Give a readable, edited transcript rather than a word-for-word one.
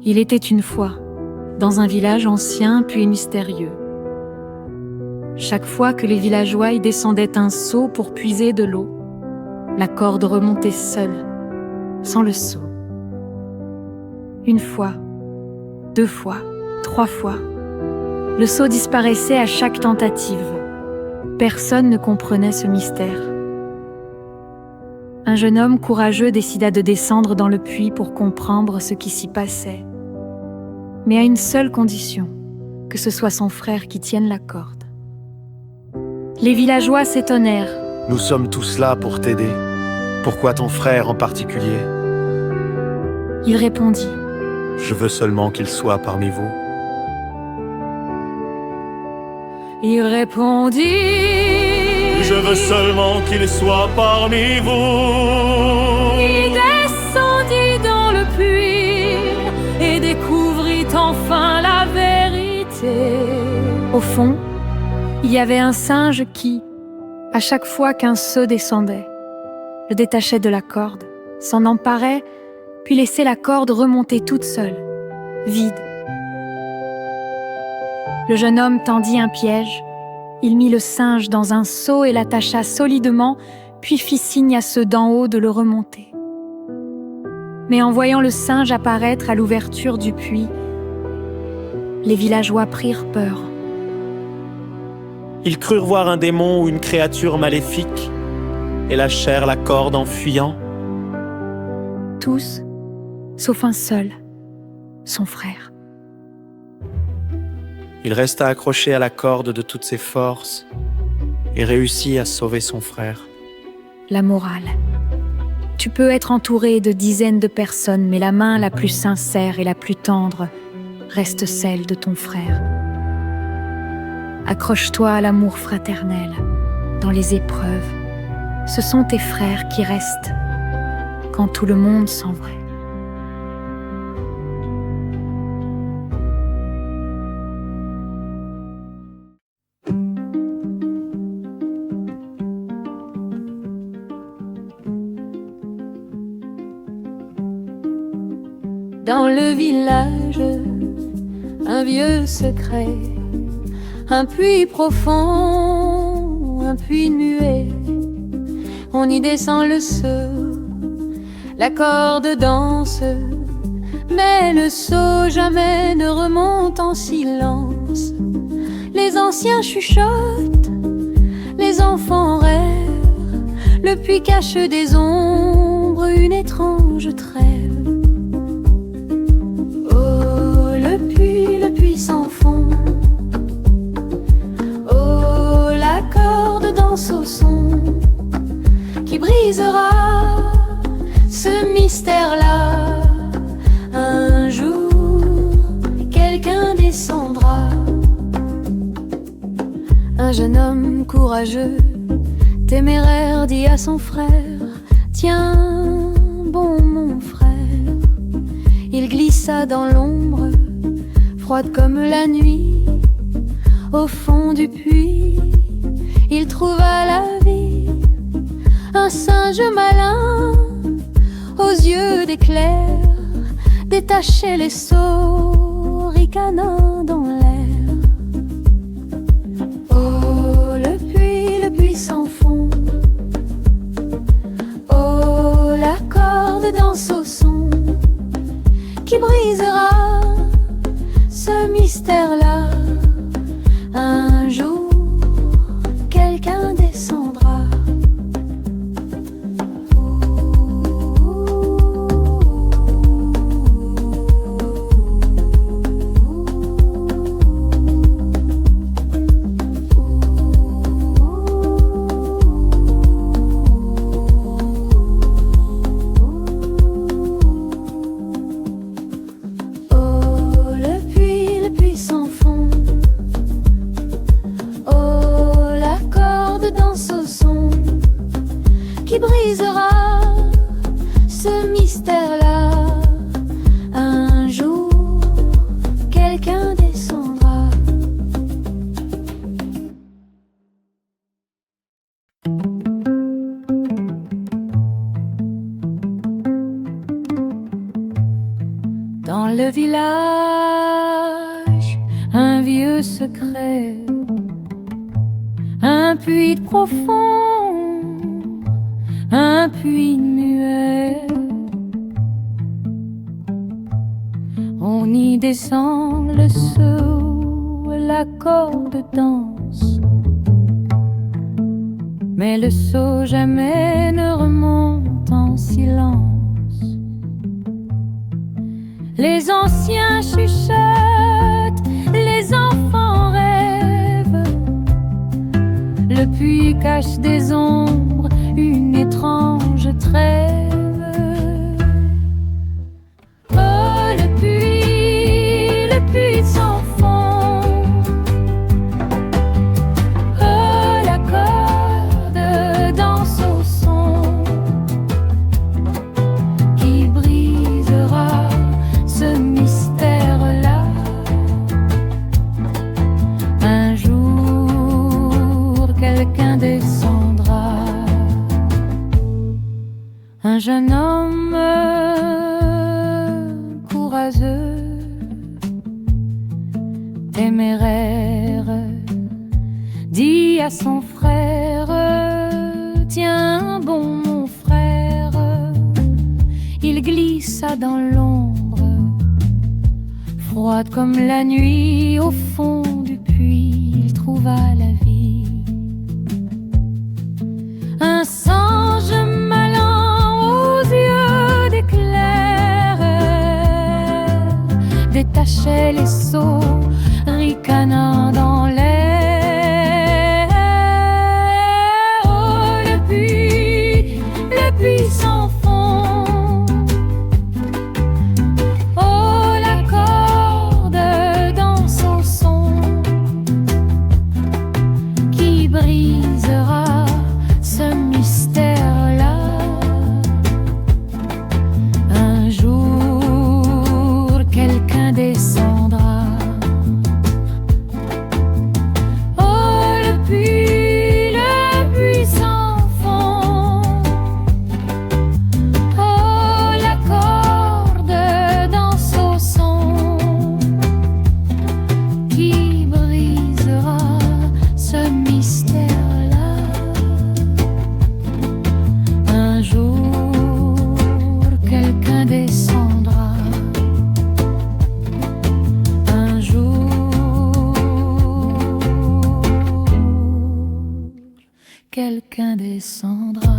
Il était une fois, dans un village ancien puis mystérieux. Chaque fois que les villageois y descendaient un seau pour puiser de l'eau, la corde remontait seule, sans le seau. Une fois, 2 fois, 3 fois, le seau disparaissait à chaque tentative. Personne ne comprenait ce mystère. Un jeune homme courageux décida de descendre dans le puits pour comprendre ce qui s'y passait, mais à une seule condition, que ce soit son frère qui tienne la corde. Les villageois s'étonnèrent. « Nous sommes tous là pour t'aider. Pourquoi ton frère en particulier ?» Il répondit. « Je veux seulement qu'il soit parmi vous. » Il répondit. « Je veux seulement qu'il soit parmi vous. » Il descendit dans le puits et découvrit enfin la vérité. Au fond, il y avait un singe qui, à chaque fois qu'un seau descendait, le détachait de la corde, s'en emparait, puis laissait la corde remonter toute seule, vide. Le jeune homme tendit un piège. Il mit le singe dans un seau et l'attacha solidement, puis fit signe à ceux d'en haut de le remonter. Mais en voyant le singe apparaître à l'ouverture du puits, les villageois prirent peur. Ils crurent voir un démon ou une créature maléfique et lâchèrent la corde en fuyant. Tous, sauf un seul, son frère. Il resta accroché à la corde de toutes ses forces et réussit à sauver son frère. La morale. Tu peux être entouré de dizaines de personnes, mais la main la plus sincère et la plus tendre reste celle de ton frère. Accroche-toi à l'amour fraternel dans les épreuves. Ce sont tes frères qui restent quand tout le monde s'en va. Dans le village, un vieux secret, un puits profond, un puits muet. On y descend le seau, la corde danse, mais le seau jamais ne remonte en silence. Les anciens chuchotent, les enfants rêvent, le puits cache des ombres, une étrange trêve. Le puits sans fond. Oh, la corde danse au son qui brisera ce mystère-là. Un jour, quelqu'un descendra. Un jeune homme courageux, téméraire, dit à son frère: tiens, bon mon frère. Il glissa dans l'ombre, froide comme la nuit, au fond du puits, il trouva la vie. Un singe malin, aux yeux d'éclair, détachait les seaux, ricanant dans l'air. Oh, le puits sans fond. Oh, la corde danse au son qui brisera ce mystère-là. Un jour, quelqu'un descendra. Dans le village, un vieux secret, un puits profond, un puits muet. On y descend le seau, la corde danse, mais le seau jamais ne remonte en silence. Les anciens chuchotent, les enfants rêvent. Le puits cache des ombres, une étrange trêve. Oh, le puits sans fond. Oh, la corde danse au son qui brisera ce mystère-là. Un jour, quelqu'un descendra. Un jeune homme courageux, téméraire, dit à son frère: tiens bon mon frère. Il glissa dans l'ombre, froide comme la nuit. Au fond du puits, il trouva la vie. Un singe malin aux yeux d'éclair détachait les seaux, ricanant dans l'air. Oh, le puits sans fond. Oh, la corde danse au son qui brisera ce mystère-là. Un jour, quelqu'un descendra. Oh, le puits sans fond. Oh, la corde danse au son qui brisera ce mystère-là. Un jour, quelqu'un descendra. Un jour, quelqu'un descendra.